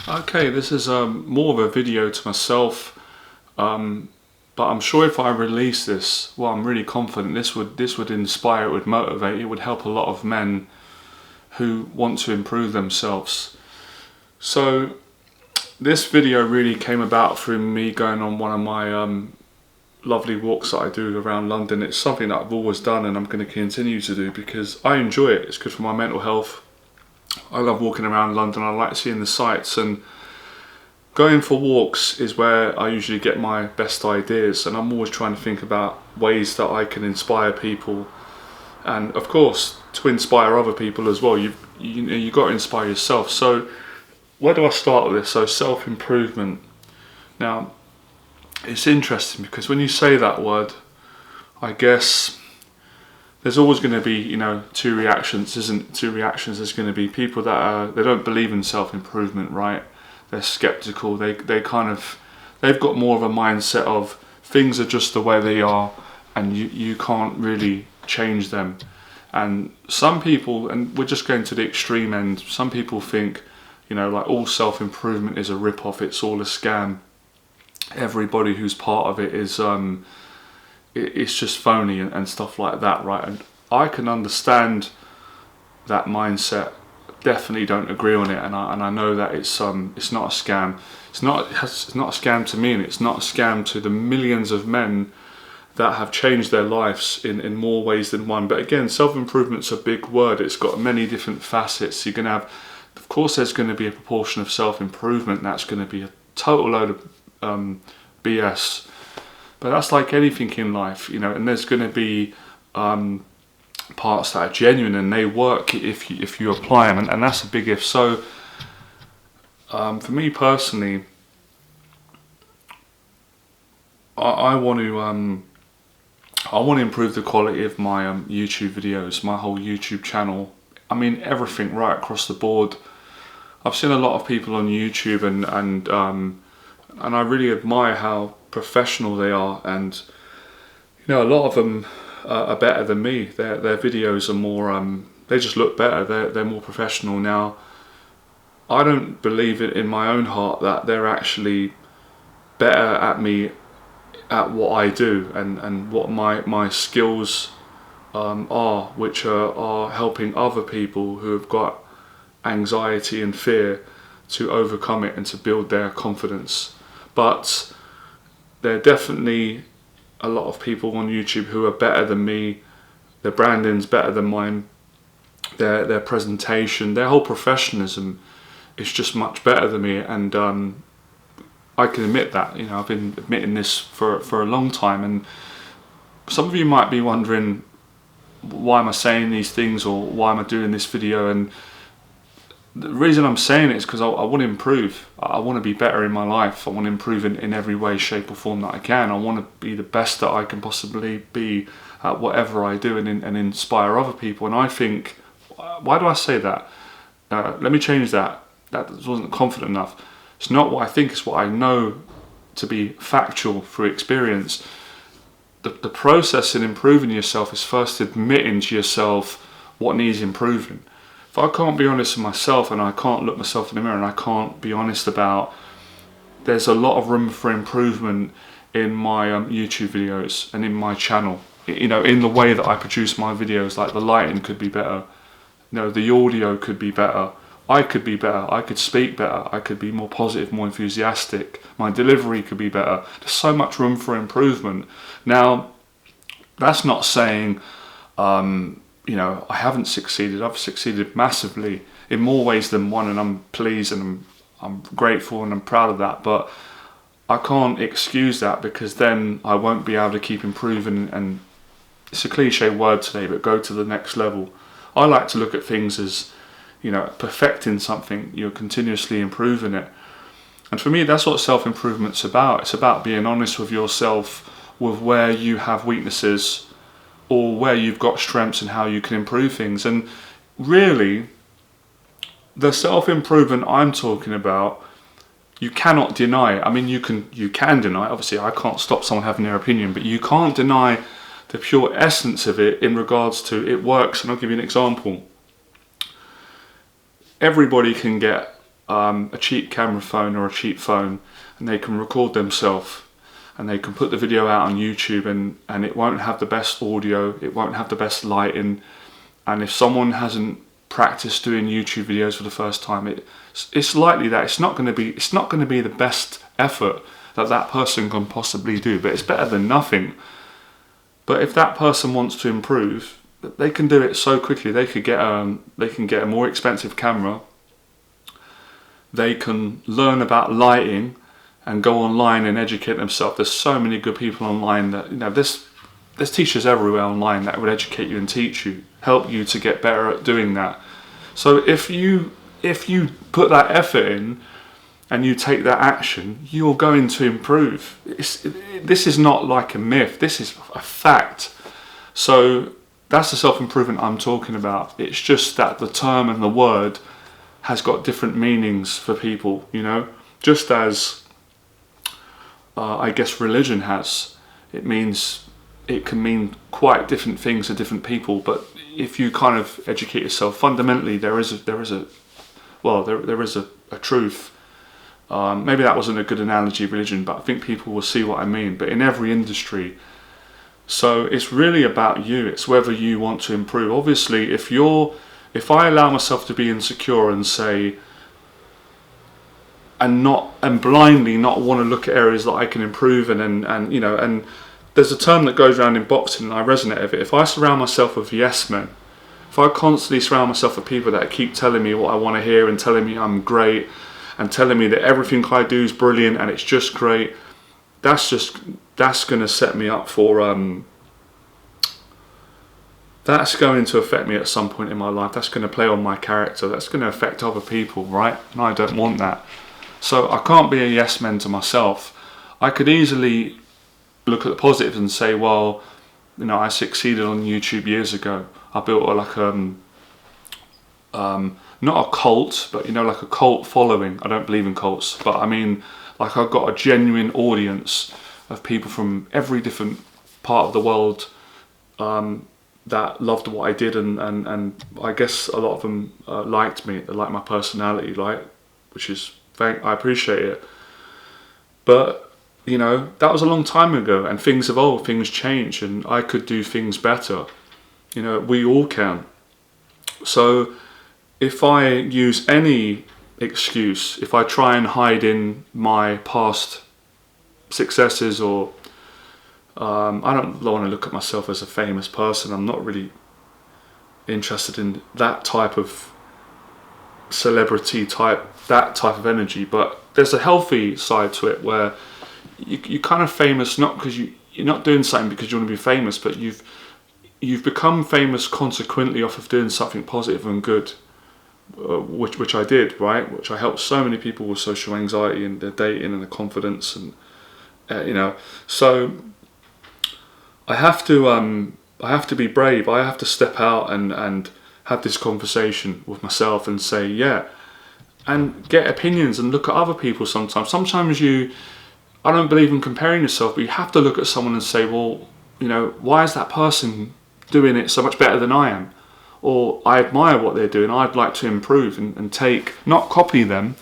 Okay, this is more of a video to myself, but I'm sure if I release this, well, I'm really confident this would inspire, it would motivate, it would help a lot of men who want to improve themselves. So this video really came about through me going on one of my lovely walks that I do around London. It's something that I've always done and I'm going to continue to do because I enjoy it. It's good for my mental health. I love walking around London. I like seeing the sights, and going for walks is where I usually get my best ideas, and I'm always trying to think about ways that I can inspire people, and of course to inspire other people as well. You've got to inspire yourself. So where do I start with this? So self-improvement. Now it's interesting because when you say that word, I guess there's always going to be, two reactions, isn't two reactions? There's going to be people that they don't believe in self-improvement, right? They're skeptical. They've got more of a mindset of things are just the way they are, and you can't really change them. And some people, and we're just going to the extreme end, some people think, like all self-improvement is a rip-off. It's all a scam. Everybody who's part of it is it's just phony and stuff like that, right? And I can understand that mindset. Definitely don't agree on it, and I know that it's not a scam. It's not a scam to me, and it's not a scam to the millions of men that have changed their lives in more ways than one. But again, self-improvement's a big word. It's got many different facets. You're gonna have, of course, there's going to be a proportion of self-improvement that's going to be a total load of BS. But that's like anything in life, and there's going to be parts that are genuine and they work if you apply them, and that's a big if. So for me personally, I want to improve the quality of my YouTube videos, my whole YouTube channel. I mean everything right across the board. I've seen a lot of people on YouTube and I really admire how professional they are, and a lot of them are better than me. Their videos are more they just look better. They're more professional. Now I don't believe it in my own heart that they're actually better at me at what I do and what my skills are, which are helping other people who have got anxiety and fear to overcome it and to build their confidence. But there are definitely a lot of people on YouTube who are better than me. Their branding's better than mine. Their presentation, their whole professionalism is just much better than me, and I can admit that. I've been admitting this for a long time, and some of you might be wondering, why am I saying these things, or why am I doing this video? And the reason I'm saying it is because I want to improve. I want to be better in my life. I want to improve in every way, shape or form that I can. I want to be the best that I can possibly be at whatever I do, and inspire other people. And I think, why do I say that? Let me change that. That wasn't confident enough. It's not what I think, it's what I know to be factual through experience. The process in improving yourself is first admitting to yourself what needs improving. If I can't be honest with myself, and I can't look myself in the mirror, and I can't be honest about, there's a lot of room for improvement in my YouTube videos and in my channel. In the way that I produce my videos, like the lighting could be better, the audio could be better, I could be better, I could speak better, I could be more positive, more enthusiastic, my delivery could be better. There's so much room for improvement. Now, that's not saying I haven't succeeded. I've succeeded massively in more ways than one, and I'm pleased and I'm grateful and I'm proud of that. But I can't excuse that, because then I won't be able to keep improving. And it's a cliche word today, but go to the next level. I like to look at things as, perfecting something. You're continuously improving it. And for me, that's what self-improvement's about. It's about being honest with yourself, with where you have weaknesses, or where you've got strengths, and how you can improve things. And really, the self-improvement I'm talking about, you cannot deny it. I mean, you can deny it. Obviously, I can't stop someone having their opinion, but you can't deny the pure essence of it in regards to it works. And I'll give you an example. Everybody can get a cheap camera phone or a cheap phone, and they can record themselves, and they can put the video out on YouTube, and it won't have the best audio, it won't have the best lighting, and if someone hasn't practiced doing YouTube videos for the first time, it's likely that it's not going to be the best effort that person can possibly do, but it's better than nothing. But if that person wants to improve, they can do it so quickly. They can get a more expensive camera. They can learn about lighting and go online and educate themselves. There's so many good people online that, you know, there's teachers everywhere online that would educate you and teach you, help you to get better at doing that. So if you put that effort in and you take that action, you're going to improve. This is not like a myth, this is a fact. So that's the self-improvement I'm talking about. It's just that the term and the word has got different meanings for people, you know, just as I guess religion has. It can mean quite different things to different people, but if you kind of educate yourself, fundamentally there is a truth. Maybe that wasn't a good analogy of religion, but I think people will see what I mean. But in every industry, so it's really about you. It's whether you want to improve. Obviously, if I allow myself to be insecure and say, and blindly not want to look at areas that I can improve, and you know, and there's a term that goes around in boxing, and I resonate with it. If I surround myself with yes men, if I constantly surround myself with people that keep telling me what I want to hear and telling me I'm great and telling me that everything I do is brilliant and it's just great, that's going to set me up for that's going to affect me at some point in my life. That's going to play on my character. That's going to affect other people, right? And I don't want that. So I can't be a yes man to myself. I could easily look at the positives and say, well, you know, I succeeded on YouTube years ago. I built like not a cult, but you know, like a cult following. I don't believe in cults, but I mean, like I've got a genuine audience of people from every different part of the world that loved what I did, and I guess a lot of them liked me. They liked my personality, like, which is I appreciate it. But you know, that was a long time ago, and things evolve, things change, and I could do things better. You know, we all can. So if I use any excuse, if I try and hide in my past successes, or I don't want to look at myself as a famous person. I'm not really interested in that type of celebrity type, that type of energy. But there's a healthy side to it where you're kind of famous not because you're not doing something because you want to be famous, but you've become famous consequently off of doing something positive and good, which I did, right? Which I helped so many people with social anxiety and their dating and their confidence, and you know. So I have to be brave. I have to step out and have this conversation with myself and say, yeah, and get opinions and look at other people sometimes. Sometimes I don't believe in comparing yourself, but you have to look at someone and say, well, you know, why is that person doing it so much better than I am? Or I admire what they're doing, I'd like to improve and take, not copy them,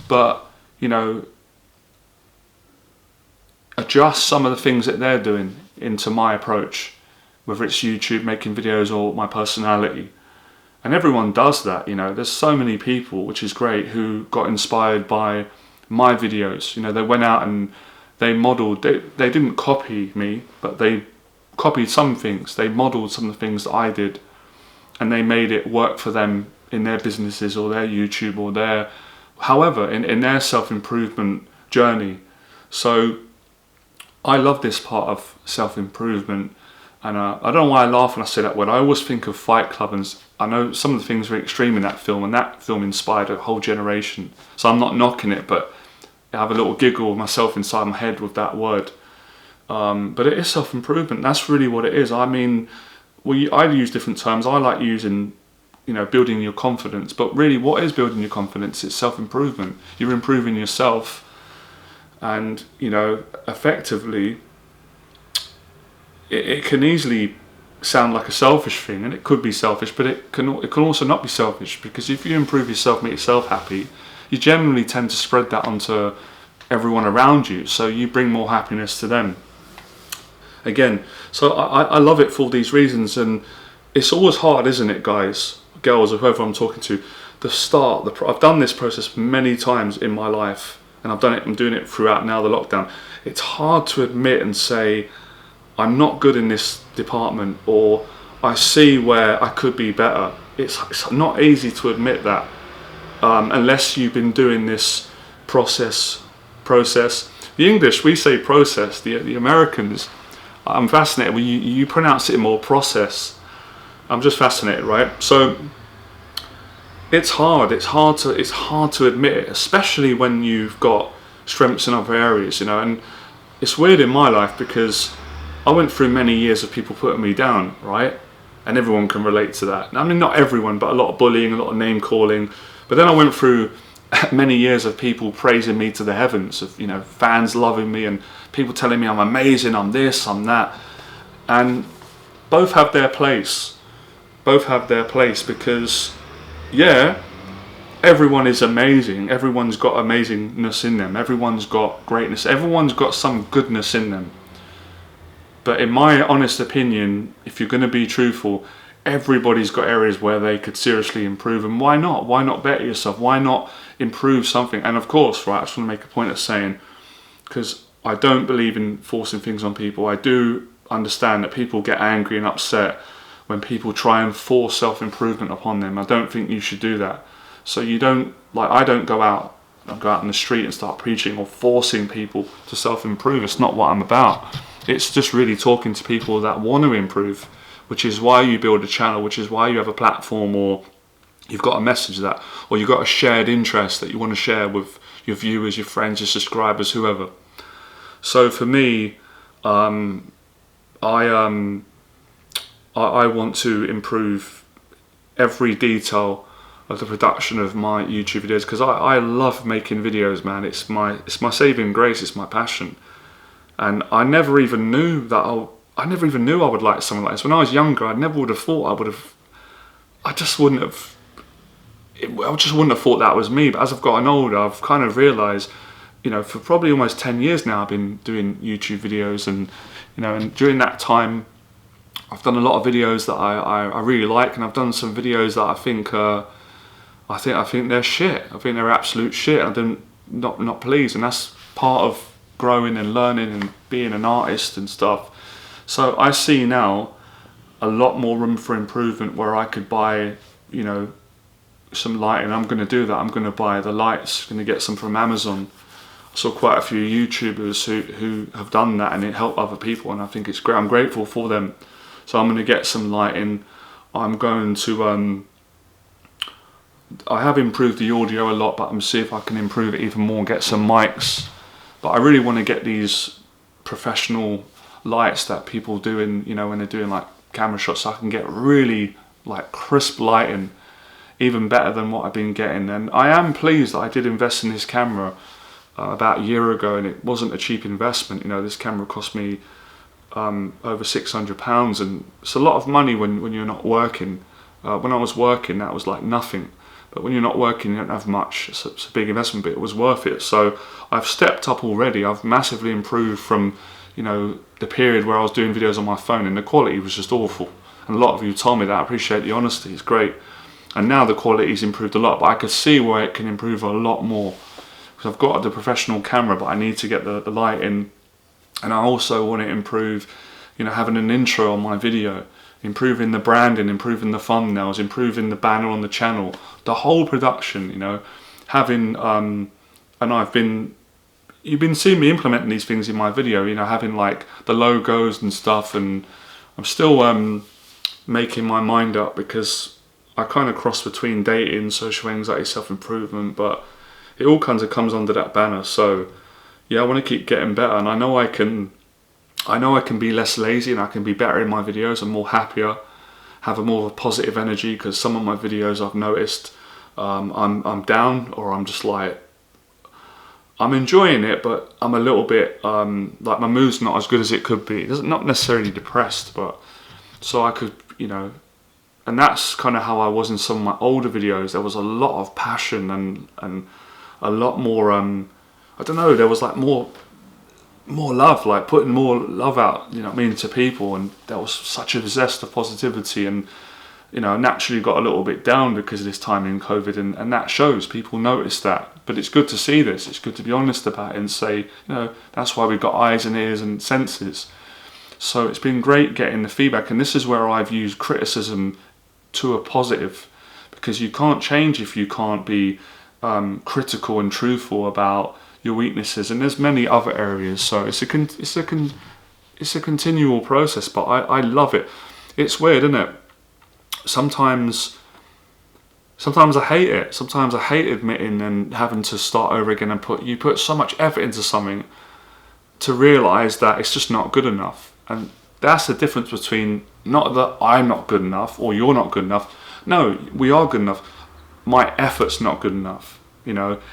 but, you know, adjust some of the things that they're doing into my approach, whether it's YouTube, making videos, or my personality. And everyone does that, you know. There's so many people, which is great, who got inspired by my videos. You know, they went out and they modeled, they didn't copy me, but they copied some things. They modeled some of the things that I did, and they made it work for them in their businesses or their YouTube or their, however, in their self-improvement journey. So I love this part of self-improvement, and I don't know why I laugh when I say that word. I always think of Fight Club, and I know some of the things were extreme in that film, and that film inspired a whole generation. So I'm not knocking it, but I have a little giggle with myself inside my head with that word. But it is self-improvement. That's really what it is. I mean, I use different terms. I like using, you know, building your confidence. But really, what is building your confidence? It's self-improvement. You're improving yourself. And, you know, effectively, it can easily sound like a selfish thing, and it could be selfish, but it can also not be selfish, because if you improve yourself, make yourself happy, you generally tend to spread that onto everyone around you, so you bring more happiness to them. Again, so I love it for these reasons, and it's always hard, isn't it, guys, girls, or whoever I'm talking to, I've done this process many times in my life, and I'm doing it throughout now the lockdown. It's hard to admit and say, I'm not good in this department, or I see where I could be better. It's not easy to admit that, unless you've been doing this process. The English, we say process. The Americans, I'm fascinated. When you pronounce it more process. I'm just fascinated, right? So it's hard. It's hard to admit it, especially when you've got strengths in other areas, you know. And it's weird in my life, because I went through many years of people putting me down, right? And everyone can relate to that. I mean, not everyone, but a lot of bullying, a lot of name calling. But then I went through many years of people praising me to the heavens, of, you know, fans loving me and people telling me I'm amazing, I'm this, I'm that. And both have their place. Because, yeah, everyone is amazing. Everyone's got amazingness in them. Everyone's got greatness. Everyone's got some goodness in them. But in my honest opinion, if you're going to be truthful, everybody's got areas where they could seriously improve. And why not? Why not better yourself? Why not improve something? And of course, right, I just want to make a point of saying, because I don't believe in forcing things on people. I do understand that people get angry and upset when people try and force self-improvement upon them. I don't think you should do that. So you don't, like, I don't go out in the street and start preaching or forcing people to self-improve. It's not what I'm about. It's just really talking to people that want to improve, which is why you build a channel, which is why you have a platform, or you've got a message that, or you've got a shared interest that you want to share with your viewers, your friends, your subscribers, whoever. So for me, I want to improve every detail of the production of my YouTube videos, because I love making videos, man. It's my saving grace. It's my passion. And I never even knew I would like something like this. When I was younger, I never would have thought I just wouldn't have thought that was me. But as I've gotten older, I've kind of realised, you know, for probably almost 10 years now, I've been doing YouTube videos, and, you know, and during that time, I've done a lot of videos that I really like, and I've done some videos that I think they're shit. I think they're absolute shit. I'm not pleased, and that's part of growing and learning and being an artist and stuff. So I see now a lot more room for improvement, where I could buy, you know, some lighting. I'm going to do that. I'm going to buy the lights, going to get some from Amazon. I saw quite a few YouTubers who have done that, and it helped other people, and I think it's great. I'm grateful for them. So I'm going to get some lighting. I'm going to I have improved the audio a lot, but I'm going to see if I can improve it even more and get some mics. But I really want to get these professional lights that people do in, you know, when they're doing like camera shots, so I can get really like crisp lighting, even better than what I've been getting. And I am pleased that I did invest in this camera about a year ago, and it wasn't a cheap investment. You know, this camera cost me over £600, and it's a lot of money when you're not working. When I was working, that was like nothing. But when you're not working, you don't have much. It's a big investment, but it was worth it. So I've stepped up already. I've massively improved from, you know, the period where I was doing videos on my phone, and the quality was just awful. And a lot of you told me that. I appreciate the honesty. It's great. And now the quality's improved a lot, but I could see where it can improve a lot more. Because I've got the professional camera, but I need to get the lighting. And I also want to improve, you know, having an intro on my video, improving the branding, improving the thumbnails, improving the banner on the channel, the whole production, you know, having, and you've been seeing me implementing these things in my video, you know, having like the logos and stuff, and I'm still making my mind up, because I kind of cross between dating, social anxiety, self-improvement, but it all kind of comes under that banner. So yeah, I want to keep getting better, and I know I can be less lazy, and I can be better in my videos and more happier, have a more of a positive energy, because some of my videos I've noticed I'm down, or I'm just like, I'm enjoying it, but I'm a little bit like my mood's not as good as it could be. It's not necessarily depressed, but so I could, and that's kind of how I was in some of my older videos. There was a lot of passion and a lot more, I don't know, there was like more love, like putting more love out, to people, and there was such a zest of positivity, and I naturally got a little bit down because of this time in COVID, and that shows. People notice that. But it's good to see this. It's good to be honest about it and say, that's why we've got eyes and ears and senses. So it's been great getting the feedback, and this is where I've used criticism to a positive, because you can't change if you can't be critical and truthful about your weaknesses, and there's many other areas. So it's a continual process, but I love it. It's weird, isn't it? Sometimes I hate it. Sometimes I hate admitting and having to start over again, and you put so much effort into something to realise that it's just not good enough. And that's the difference between, not that I'm not good enough or you're not good enough. No, we are good enough. My effort's not good enough.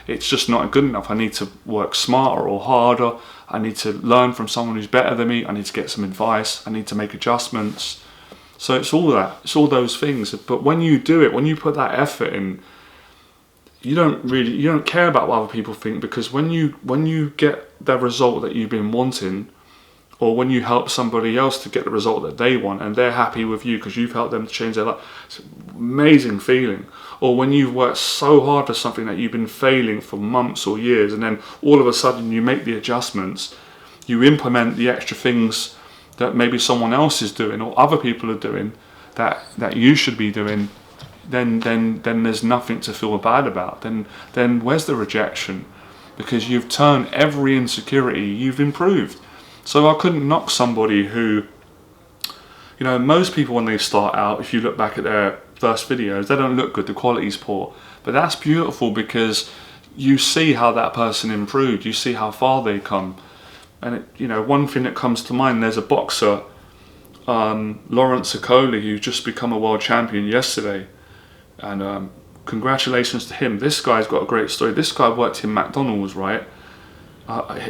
It's just not good enough. I need to work smarter or harder. I need to learn from someone who's better than me. I need to get some advice. I need to make adjustments. So it's all that. It's all those things. But when you do it, when you put that effort in, you don't care about what other people think, because when you get the result that you've been wanting, or when you help somebody else to get the result that they want and they're happy with you because you've helped them to change their life, it's an amazing feeling. Or when you've worked so hard for something that you've been failing for months or years, and then all of a sudden you make the adjustments, you implement the extra things that maybe someone else is doing or other people are doing that you should be doing, then there's nothing to feel bad about. Then where's the rejection? Because you've turned every insecurity, you've improved. So I couldn't knock somebody who, most people when they start out, if you look back at their first videos, they don't look good, the quality's poor. But that's beautiful, because you see how that person improved, you see how far they come. And one thing that comes to mind, there's a boxer, Lawrence Okoli, who's just become a world champion yesterday. And congratulations to him. This guy's got a great story. This guy worked in McDonalds, right?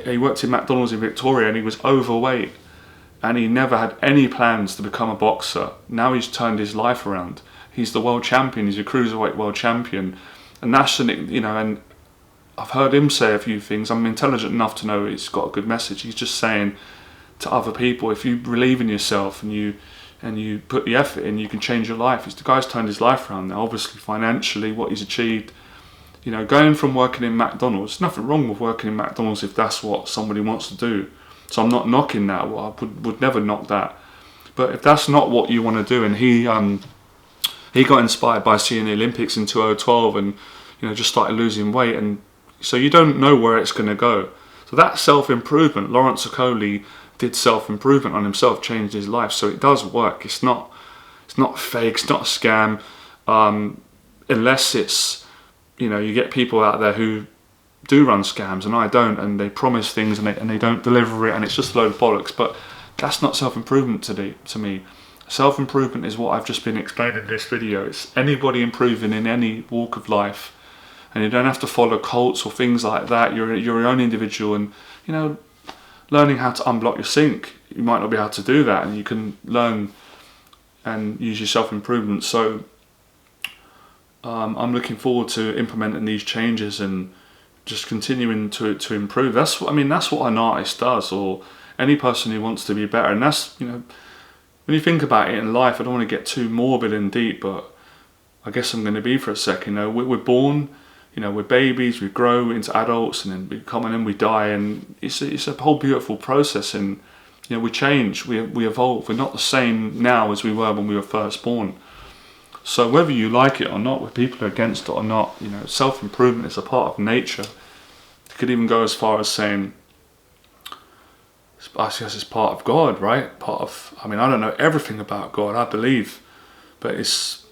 He worked in McDonald's in Victoria, and he was overweight, and he never had any plans to become a boxer. Now he's turned his life around. He's the world champion. He's a cruiserweight world champion, and that's and I've heard him say a few things. I'm intelligent enough to know he's got a good message. He's just saying to other people, if you believe in yourself and you put the effort in, you can change your life. The guy's turned his life around now. Obviously, financially, what he's achieved. Going from working in McDonald's, nothing wrong with working in McDonald's if that's what somebody wants to do. So I'm not knocking that. Well, I would never knock that. But if that's not what you want to do, and he got inspired by seeing the Olympics in 2012, and just started losing weight, and so you don't know where it's going to go. So that's self-improvement. Lawrence Okoli did self-improvement on himself, changed his life. So it does work. It's not fake. It's not a scam, unless it's you get people out there who do run scams, and I don't, and they promise things and they don't deliver it, and it's just a load of bollocks. But that's not self-improvement to me. Self-improvement is what I've just been explaining in this video. It's anybody improving in any walk of life, and you don't have to follow cults or things like that. You're your own individual, and learning how to unblock your sink. You might not be able to do that, and you can learn and use your self-improvement. So I'm looking forward to implementing these changes and just continuing to improve. That's what an artist does, or any person who wants to be better. And that's, when you think about it in life, I don't want to get too morbid and deep, but I guess I'm going to be for a second. We're born, we're babies, we grow into adults, and then and we die, and it's a whole beautiful process. And we change, we evolve. We're not the same now as we were when we were first born. So whether you like it or not, whether people are against it or not, self-improvement is a part of nature. You could even go as far as saying, I guess it's part of God, right? I don't know everything about God, I believe, but it's,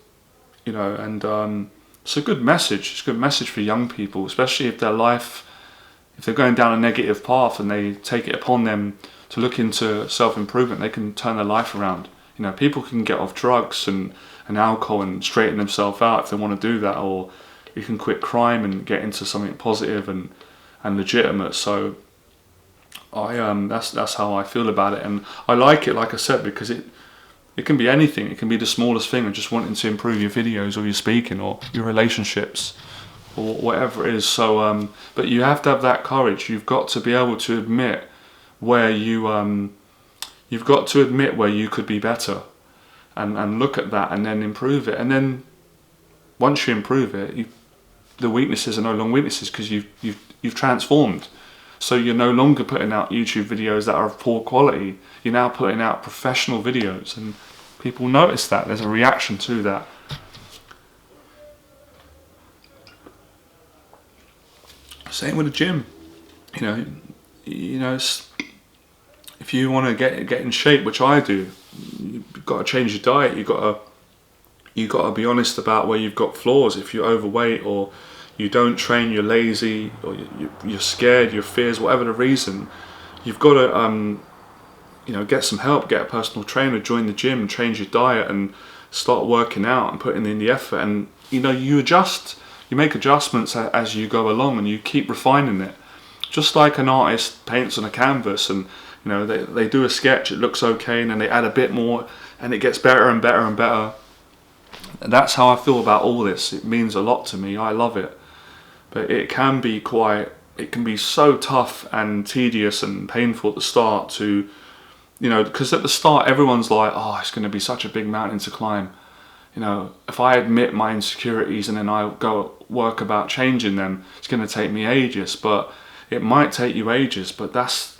and it's a good message. It's a good message for young people, especially if they're going down a negative path and they take it upon them to look into self-improvement, they can turn their life around. People can get off drugs and alcohol and straighten themselves out if they want to do that, or you can quit crime and get into something positive and legitimate. So that's how I feel about it, and I like it, like I said, because It can be anything. It can be the smallest thing of just wanting to improve your videos or your speaking or your relationships or whatever it is. So, but you have to have that courage. You've got to be able to admit where you've got to admit where you could be better, and look at that and then improve it. And then once you improve it, the weaknesses are no longer weaknesses because you've transformed. So you're no longer putting out YouTube videos that are of poor quality. You're now putting out professional videos, and people notice that. There's a reaction to that. Same with the gym. You know, if you want to get in shape, which I do, you've got to change your diet. You've got to be honest about where you've got flaws. If you're overweight or you don't train, you're lazy, or you're scared, your fears, whatever the reason, you've got to get some help, get a personal trainer, join the gym, change your diet, and start working out and putting in the effort. And you adjust, you make adjustments as you go along, and you keep refining it. Just like an artist paints on a canvas, and they do a sketch, it looks okay, and then they add a bit more, and it gets better and better and better. And that's how I feel about all this. It means a lot to me. I love it. But it can be so tough and tedious and painful at the start to, because at the start everyone's like, oh, it's going to be such a big mountain to climb. If I admit my insecurities and then I go work about changing them, it's going to take me ages. But it might take you ages, but that's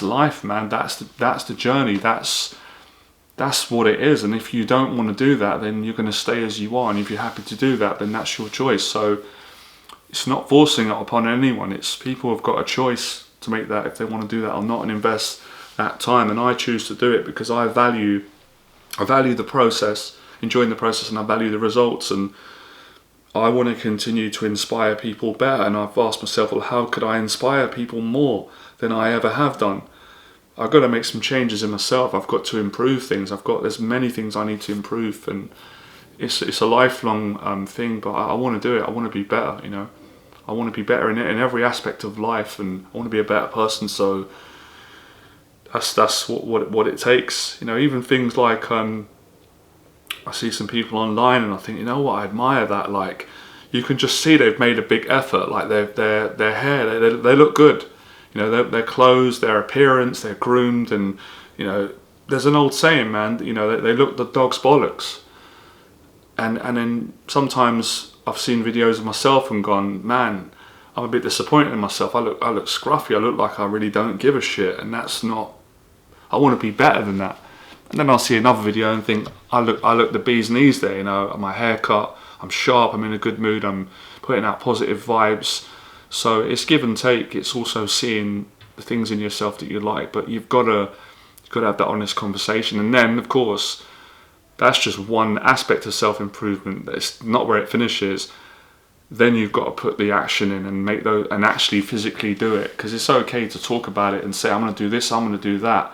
life, man. That's the journey. That's what it is. And if you don't want to do that, then you're going to stay as you are. And if you're happy to do that, then that's your choice. So it's not forcing it upon anyone. It's people have got a choice to make that if they want to do that or not, and invest that time. And I choose to do it because I value the process, enjoying the process, and I value the results. And I want to continue to inspire people better. And I've asked myself, well, how could I inspire people more than I ever have done? I've got to make some changes in myself. I've got to improve things. There's many things I need to improve, and it's a lifelong thing. But I want to do it. I want to be better. I want to be better in every aspect of life, and I want to be a better person. So that's what it takes. Even things like I see some people online, and I think, I admire that. Like, you can just see they've made a big effort. Like their hair, they look good. Their clothes, their appearance, they're groomed, and there's an old saying, man. They look the dog's bollocks. And then sometimes I've seen videos of myself and gone, man, I'm a bit disappointed in myself. I look scruffy. I look like I really don't give a shit, and that's not. I want to be better than that. And then I'll see another video and think, I look the bee's knees there. My haircut, I'm sharp. I'm in a good mood. I'm putting out positive vibes. So it's give and take. It's also seeing the things in yourself that you like, but you've got to have that honest conversation. And then, of course, that's just one aspect of self-improvement. That's not where it finishes. Then you've got to put the action in and make those, and actually physically do it. Because it's okay to talk about it and say, I'm going to do this, I'm going to do that.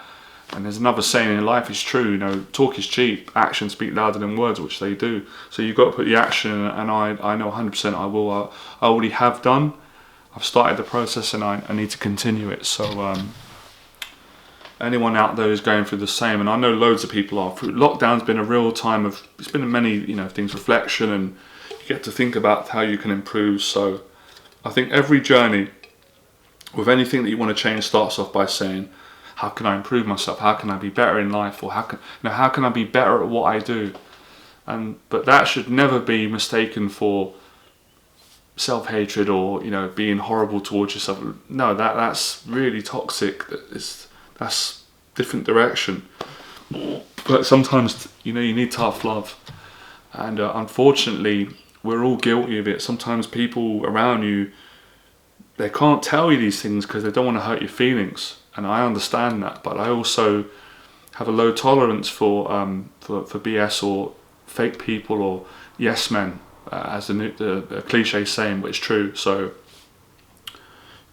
And there's another saying in life, is true, talk is cheap, actions speak louder than words, which they do. So you've got to put the action in, and I know 100% I will. I already have done. I've started the process, and I need to continue it. So anyone out there who's going through the same, and I know loads of people are. Lockdown's been a real time of, it's been many things, reflection, and you get to think about how you can improve. So I think every journey with anything that you want to change starts off by saying, how can I improve myself? How can I be better in life? Or how can I be better at what I do? But that should never be mistaken for self-hatred or being horrible towards yourself. No, that's really toxic. That's different direction. But sometimes you need tough love, and unfortunately we're all guilty of it. Sometimes people around you, they can't tell you these things because they don't want to hurt your feelings, and I understand that. But I also have a low tolerance for BS or fake people or yes men. As the cliche saying, but it's true. So you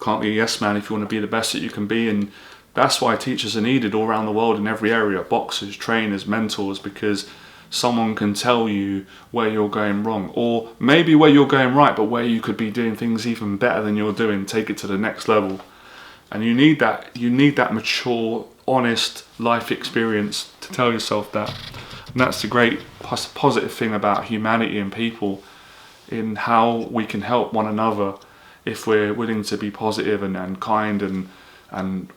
can't be a yes man if you want to be the best that you can be, and that's why teachers are needed all around the world in every area, boxers, trainers, mentors, because someone can tell you where you're going wrong, or maybe where you're going right, but where you could be doing things even better than you're doing, take it to the next level. And you need that mature, honest life experience to tell yourself that. And that's the great positive thing about humanity and people, in how we can help one another if we're willing to be positive and kind and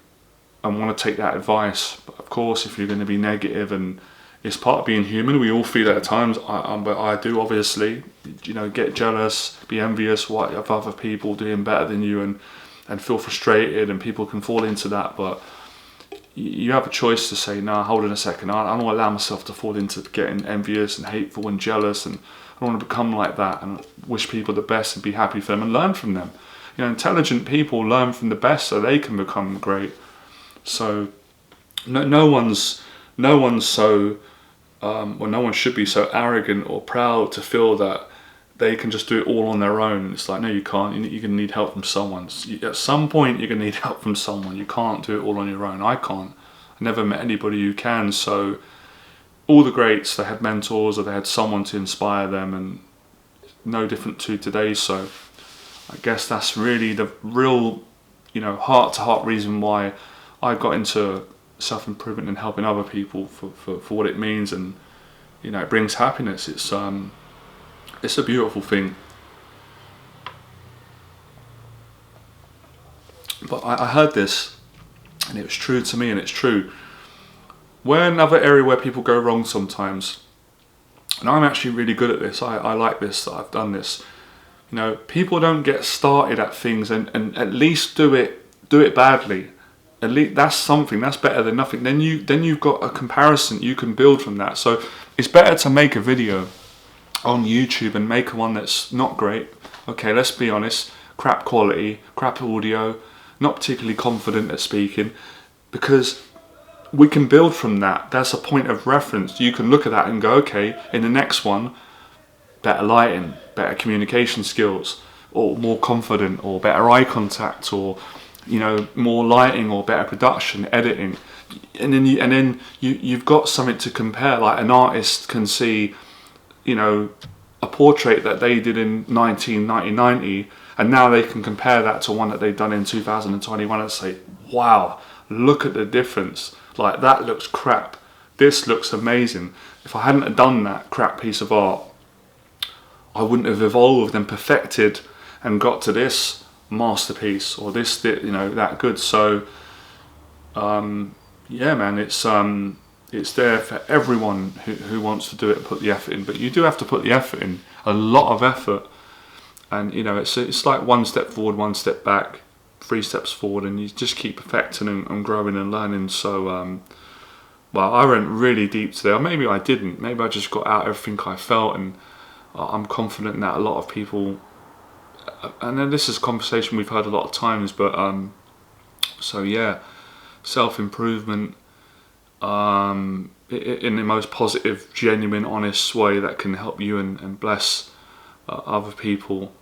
want to take that advice. But of course, if you're going to be negative, and it's part of being human, we all feel it at times. But I do, obviously, get jealous, be envious of other people doing better than you, and feel frustrated, and people can fall into that. But you have a choice to say, nah, hold on a second, I don't allow myself to fall into getting envious and hateful and jealous, and I don't want to become like that, and wish people the best and be happy for them and learn from them. Intelligent people learn from the best so they can become great. So no one's so no one should be so arrogant or proud to feel that they can just do it all on their own. It's like, no, you can't. You're going to need help from someone. At some point, you're going to need help from someone. You can't do it all on your own. I can't. I never met anybody who can. So all the greats, they had mentors, or they had someone to inspire them, and no different to today. So I guess that's really the real, heart-to-heart reason why I got into self-improvement and helping other people for what it means. And it brings happiness. It's a beautiful thing. But I heard this, and it was true to me, and it's true. Where another area where people go wrong sometimes, and I'm actually really good at this, I like this, that I've done this. People don't get started at things and at least do it badly. At least that's something, that's better than nothing. Then you've got a comparison you can build from that. So it's better to make a video on YouTube and make one that's not great. Okay, let's be honest, crap quality, crap audio, not particularly confident at speaking, because we can build from that. That's a point of reference. You can look at that and go, okay, in the next one, better lighting, better communication skills, or more confident, or better eye contact, or more lighting, or better production, editing, and then you've got something to compare. Like an artist can see, a portrait that they did in 1990, and now they can compare that to one that they've done in 2021 and say, wow, look at the difference. Like, that looks crap, this looks amazing. If I hadn't have done that crap piece of art, I wouldn't have evolved and perfected and got to this masterpiece, or this, that good. So yeah, man, it's there for everyone who wants to do it and put the effort in. But you do have to put the effort in, a lot of effort. And it's like one step forward, one step back, 3 steps forward, and you just keep perfecting and growing and learning. So well, I went really deep today, or maybe I didn't. Maybe I just got out everything I felt, and I'm confident that a lot of people, and then this is a conversation we've had a lot of times, but so yeah, self-improvement in the most positive, genuine, honest way that can help you and bless other people.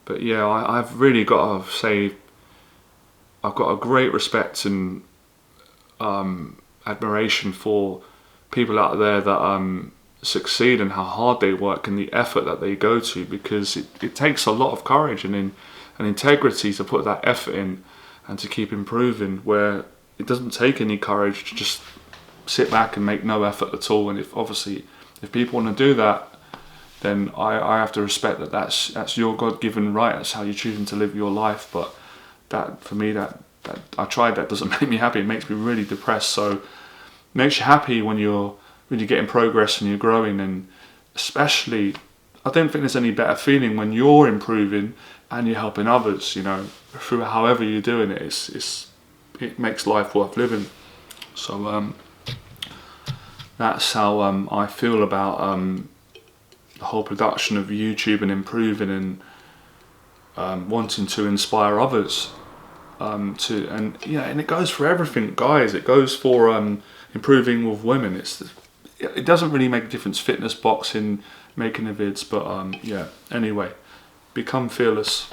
But yeah, I've really got to say, I've got a great respect and admiration for people out there that succeed, and how hard they work and the effort that they go to, because it takes a lot of courage and integrity to put that effort in and to keep improving, where it doesn't take any courage to just sit back and make no effort at all. And if people want to do that, then I have to respect that that's your God-given right. That's how you're choosing to live your life. But that, for me, that I tried, that doesn't make me happy. It makes me really depressed. So it makes you happy when you're getting progress and you're growing, and especially, I don't think there's any better feeling when you're improving and you're helping others, through however you're doing it. It makes life worth living. So that's how I feel about the whole production of YouTube and improving, and wanting to inspire others and it goes for everything, guys. It goes for improving with women. It doesn't really make a difference, fitness, boxing, making the vids, but yeah, anyway, become fearless.